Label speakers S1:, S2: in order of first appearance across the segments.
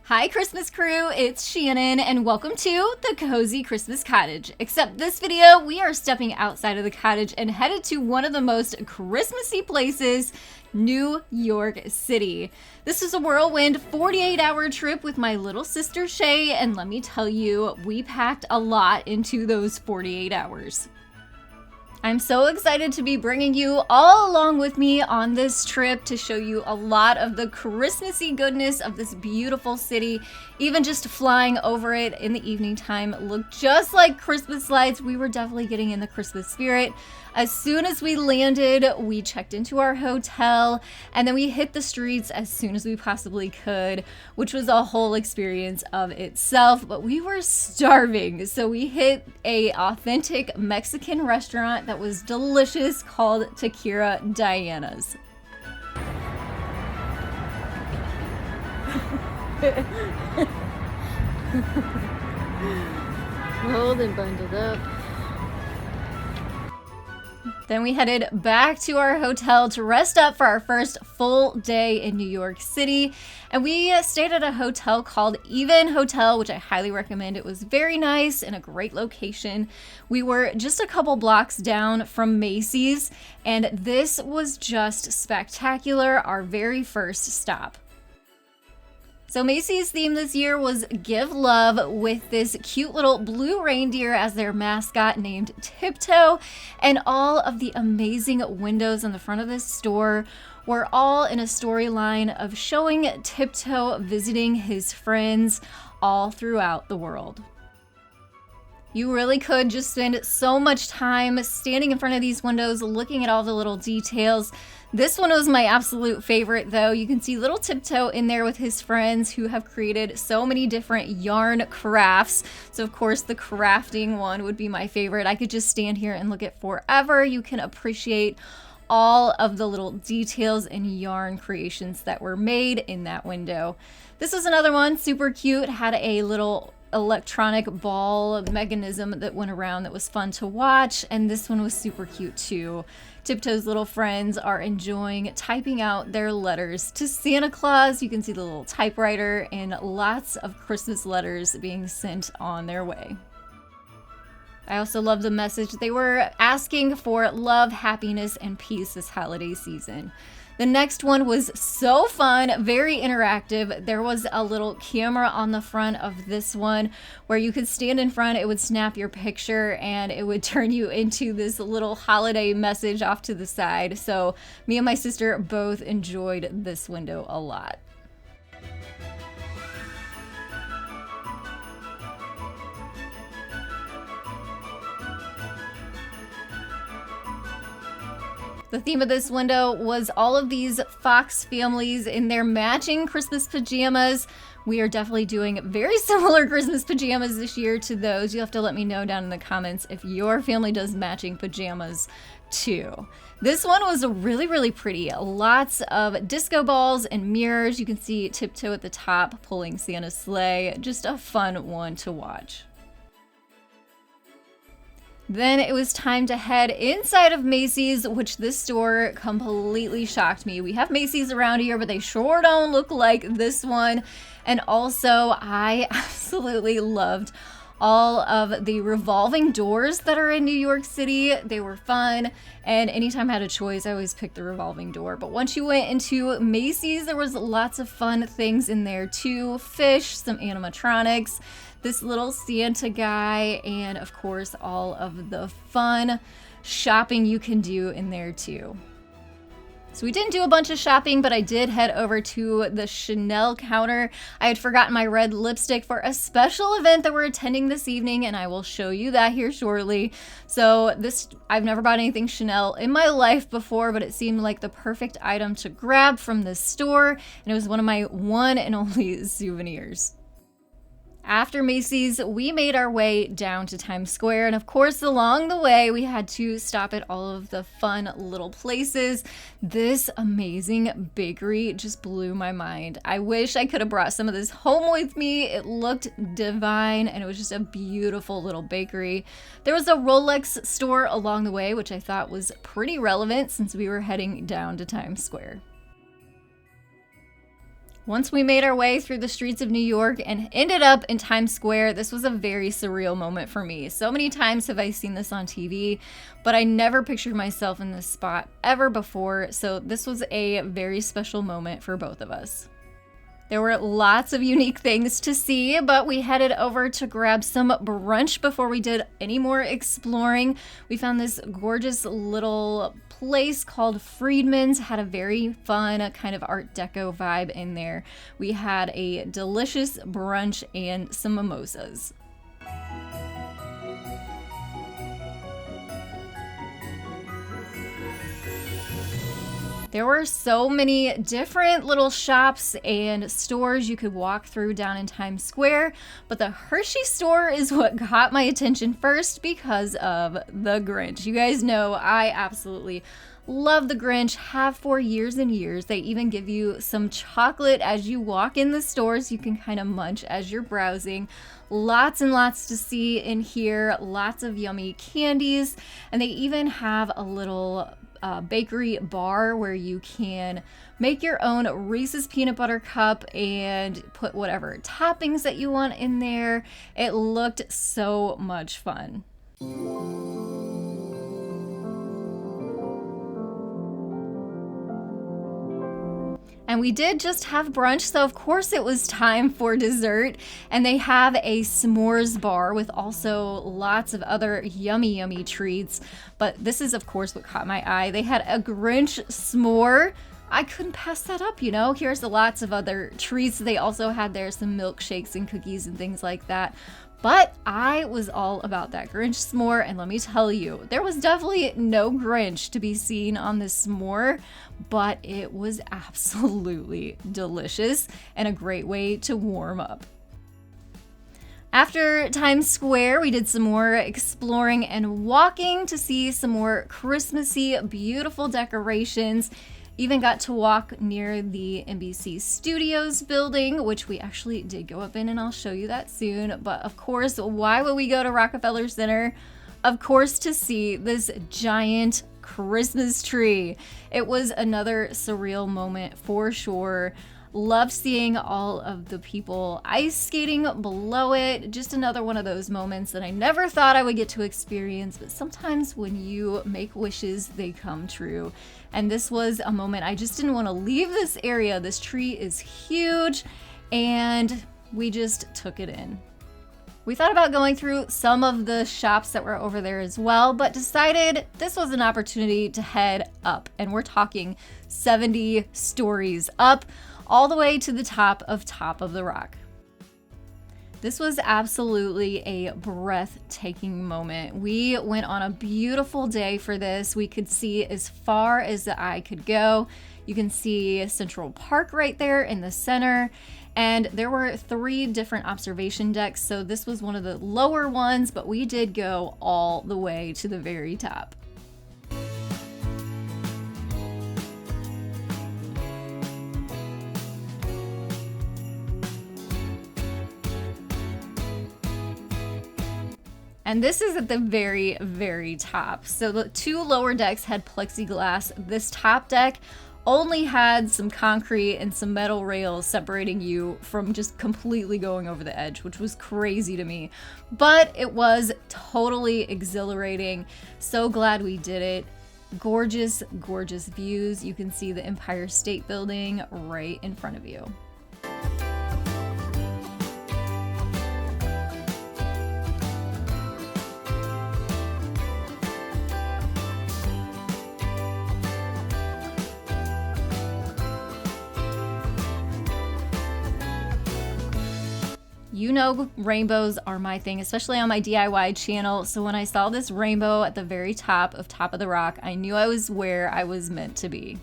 S1: Hi Christmas crew, it's Shannon and welcome to the Cozy Christmas Cottage. Except this video, we are stepping outside of the cottage and headed to one of the most Christmassy places, New York City. This is a whirlwind 48-hour trip with my little sister Shay, and let me tell you, we packed a lot into those 48 hours. I'm so excited to be bringing you all along with me on this trip to show you a lot of the Christmassy goodness of this beautiful city. Even just flying over it in the evening time looked just like Christmas lights. We were definitely getting in the Christmas spirit. As soon as we landed, we checked into our hotel and then we hit the streets as soon as we possibly could, which was a whole experience of itself, but we were starving. So we hit a authentic Mexican restaurant that was delicious called Taqueria Diana's. Rolled and bundled up. Then we headed back to our hotel to rest up for our first full day in New York City. And we stayed at a hotel called Even Hotel, which I highly recommend. It was very nice and a great location. We were just a couple blocks down from Macy's, and this was just spectacular, our very first stop. So Macy's theme this year was Give Love, with this cute little blue reindeer as their mascot named Tiptoe, and all of the amazing windows on the front of this store were all in a storyline of showing Tiptoe visiting his friends all throughout the world. You really could just spend so much time standing in front of these windows looking at all the little details. This one was my absolute favorite though. You can see little Tiptoe in there with his friends who have created so many different yarn crafts. So of course the crafting one would be my favorite. I could just stand here and look at forever. You can appreciate all of the little details and yarn creations that were made in that window. This was another one, super cute, had a little electronic ball mechanism that went around that was fun to watch, and this one was super cute too. Tiptoe's little friends are enjoying typing out their letters to Santa Claus. You can see the little typewriter and lots of Christmas letters being sent on their way. I also love the message. They were asking for love, happiness, and peace this holiday season. The next one was so fun, very interactive. There was a little camera on the front of this one where you could stand in front, it would snap your picture, and it would turn you into this little holiday message off to the side. So me and my sister both enjoyed this window a lot. The theme of this window was all of these Fox families in their matching Christmas pajamas. We are definitely doing very similar Christmas pajamas this year to those. You'll have to let me know down in the comments if your family does matching pajamas too. This one was really, really pretty. Lots of disco balls and mirrors. You can see Tiptoe at the top pulling Santa's sleigh. Just a fun one to watch. Then it was time to head inside of Macy's, which this store completely shocked me. We have Macy's around here, but they sure don't look like this one. And also, I absolutely loved all of the revolving doors that are in New York City. They were fun, and anytime I had a choice, I always picked the revolving door. But once you went into Macy's, there was lots of fun things in there too. Fish, some animatronics, this little Santa guy, and of course all of the fun shopping you can do in there too. So we didn't do a bunch of shopping, but I did head over to the Chanel counter. I had forgotten my red lipstick for a special event that we're attending this evening, and I will show you that here shortly. So I've never bought anything Chanel in my life before, but it seemed like the perfect item to grab from this store, and it was one of my one and only souvenirs. After Macy's, we made our way down to Times Square, and of course along the way we had to stop at all of the fun little places. This amazing bakery just blew my mind. I wish I could have brought some of this home with me. It looked divine, and it was just a beautiful little bakery. There was a Rolex store along the way, which I thought was pretty relevant since we were heading down to Times Square. Once we made our way through the streets of New York and ended up in Times Square, this was a very surreal moment for me. So many times have I seen this on TV, but I never pictured myself in this spot ever before. So this was a very special moment for both of us. There were lots of unique things to see, but we headed over to grab some brunch before we did any more exploring. We found this gorgeous little place called Friedman's, had a very fun kind of Art Deco vibe in there. We had a delicious brunch and some mimosas. There were so many different little shops and stores you could walk through down in Times Square, but the Hershey store is what caught my attention first because of the Grinch. You guys know I absolutely love the Grinch, have for years and years. They even give you some chocolate as you walk in the stores. You can kind of munch as you're browsing. Lots and lots to see in here, lots of yummy candies, and they even have a little bakery bar where you can make your own Reese's peanut butter cup and put whatever toppings that you want in there. It looked so much fun. And we did just have brunch, so of course it was time for dessert. And they have a s'mores bar with also lots of other yummy treats. But this is, of course, what caught my eye. They had a Grinch s'more. I couldn't pass that up, you know. Here's lots of other treats. They also had there some milkshakes and cookies and things like that. But I was all about that Grinch s'more, and let me tell you, there was definitely no Grinch to be seen on this s'more, but it was absolutely delicious and a great way to warm up. After Times Square, we did some more exploring and walking to see some more Christmassy, beautiful decorations. Even got to walk near the NBC Studios building, which we actually did go up in, and I'll show you that soon. But of course, why would we go to Rockefeller Center? Of course, to see this giant Christmas tree. It was another surreal moment for sure. Loved seeing all of the people ice skating below it. Just another one of those moments that I never thought I would get to experience, but sometimes when you make wishes, they come true. And this was a moment I just didn't want to leave this area. This tree is huge, and we just took it in. We thought about going through some of the shops that were over there as well, but decided this was an opportunity to head up, and we're talking 70 stories up, all the way to the top of the Rock. This was absolutely a breathtaking moment. We went on a beautiful day for this. We could see as far as the eye could go. You can see Central Park right there in the center. And there were 3 different observation decks. So this was one of the lower ones, but we did go all the way to the very top. And this is at the very, very top. So the 2 lower decks had plexiglass. This top deck only had some concrete and some metal rails separating you from just completely going over the edge, which was crazy to me. But it was totally exhilarating. So glad we did it. Gorgeous, gorgeous views. You can see the Empire State Building right in front of you. You know, rainbows are my thing, especially on my DIY channel. So when I saw this rainbow at the very top of the Rock, I knew I was where I was meant to be.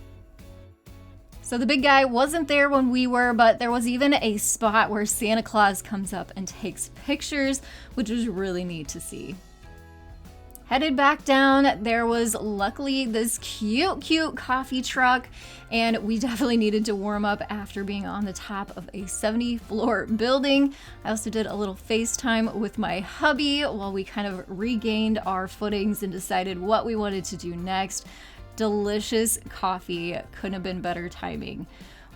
S1: So the big guy wasn't there when we were, but there was even a spot where Santa Claus comes up and takes pictures, which was really neat to see. Headed back down, there was luckily this cute coffee truck, and we definitely needed to warm up after being on the top of a 70-floor building. I also did a little FaceTime with my hubby while we kind of regained our footings and decided what we wanted to do next. Delicious coffee, couldn't have been better timing.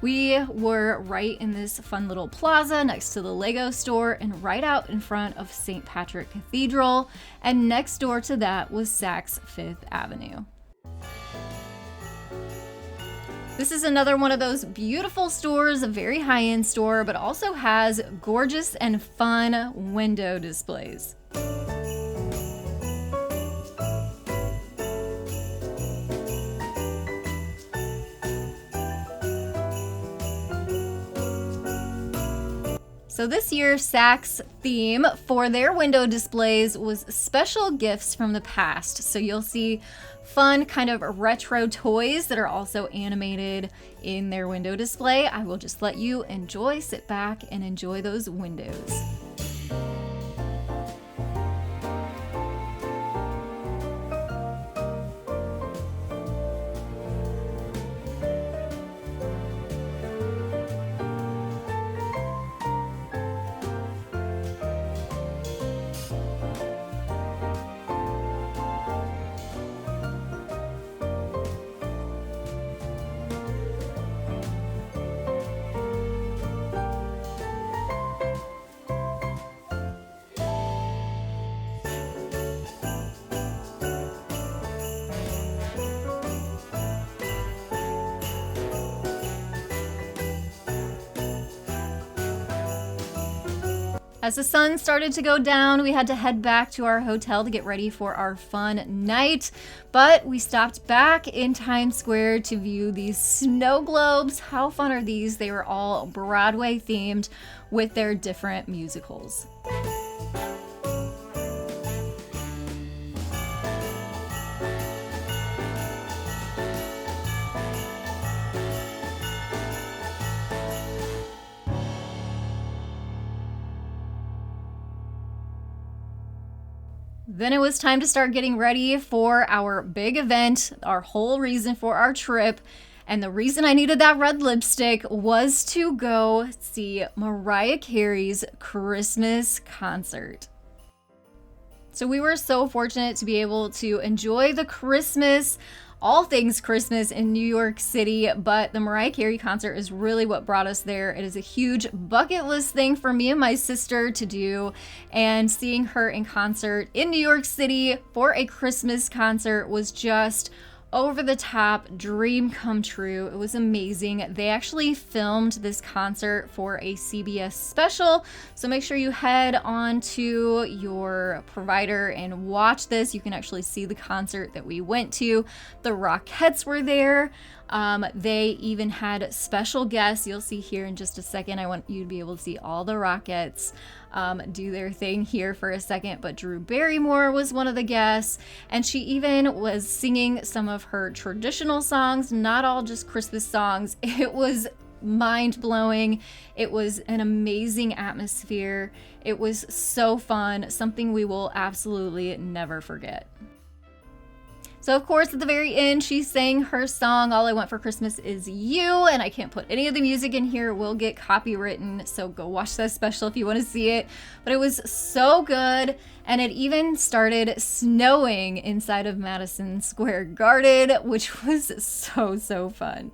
S1: We were right in this fun little plaza next to the Lego store and right out in front of St. Patrick Cathedral, and next door to that was Saks Fifth Avenue. This is another one of those beautiful stores, a very high-end store, but also has gorgeous and fun window displays. So this year, Saks' theme for their window displays was special gifts from the past. So you'll see fun kind of retro toys that are also animated in their window display. I will just let you sit back and enjoy those windows. As the sun started to go down, we had to head back to our hotel to get ready for our fun night, but we stopped back in Times Square to view these snow globes. How fun are these? They were all Broadway themed with their different musicals. Then it was time to start getting ready for our big event, our whole reason for our trip. And the reason I needed that red lipstick was to go see Mariah Carey's Christmas concert. So we were so fortunate to be able to enjoy the Christmas, all things Christmas in New York City, but the Mariah Carey concert is really what brought us there. It is a huge bucket list thing for me and my sister to do, and seeing her in concert in New York City for a Christmas concert was just over the top dream come true. It was amazing. They actually filmed this concert for a CBS special, so make sure you head on to your provider and watch this. You can actually see the concert that we went to. The Rockettes were there. They even had special guests. You'll see here in just a second. I want you to be able to see all the Rockettes do their thing here for a second, but Drew Barrymore was one of the guests, and she even was singing some of her traditional songs, not all just Christmas songs. It was mind-blowing. It was an amazing atmosphere. It was so fun, something we will absolutely never forget. So of course, at the very end, she sang her song, All I Want for Christmas Is You, and I can't put any of the music in here. It will get copywritten, so go watch that special if you want to see it. But it was so good, and it even started snowing inside of Madison Square Garden, which was so fun.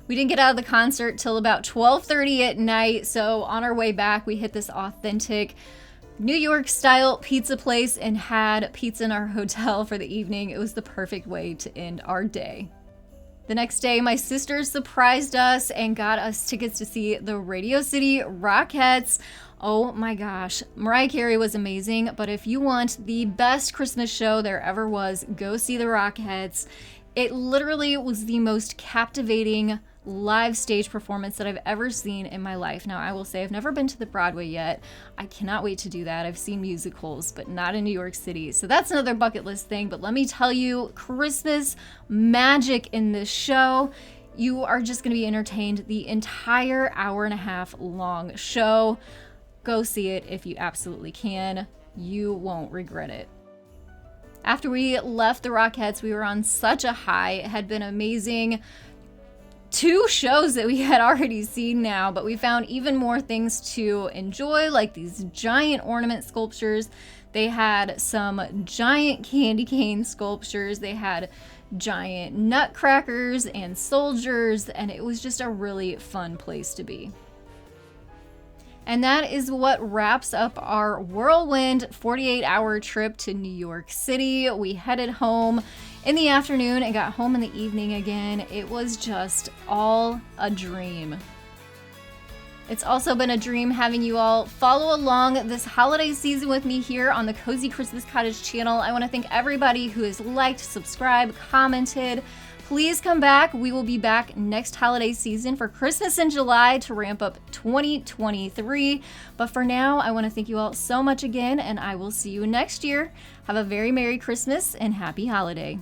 S1: We didn't get out of the concert till about 12:30 at night, so on our way back, we hit this authentic New York style pizza place and had pizza in our hotel for the evening. It was the perfect way to end our day. The next day, my sister surprised us and got us tickets to see the Radio City Rockettes. Oh my gosh, Mariah Carey was amazing, but if you want the best Christmas show there ever was, go see the Rockettes. It literally was the most captivating live stage performance that I've ever seen in my life. Now, I will say I've never been to the Broadway yet. I cannot wait to do that. I've seen musicals, but not in New York City. So that's another bucket list thing. But let me tell you, Christmas magic in this show. You are just going to be entertained the entire hour-and-a-half long show. Go see it if you absolutely can. You won't regret it. After we left the Rockettes, we were on such a high. It had been amazing. 2 shows that we had already seen now, but we found even more things to enjoy, like these giant ornament sculptures. They had some giant candy cane sculptures. They had giant nutcrackers and soldiers, and it was just a really fun place to be. And that is what wraps up our whirlwind 48-hour trip to New York City. We headed home in the afternoon and got home in the evening again. It was just all a dream. It's also been a dream having you all follow along this holiday season with me here on the Cozy Christmas Cottage channel. I want to thank everybody who has liked, subscribed, commented. Please come back. We will be back next holiday season for Christmas in July to ramp up 2023. But for now, I want to thank you all so much again, and I will see you next year. Have a very Merry Christmas and Happy Holiday.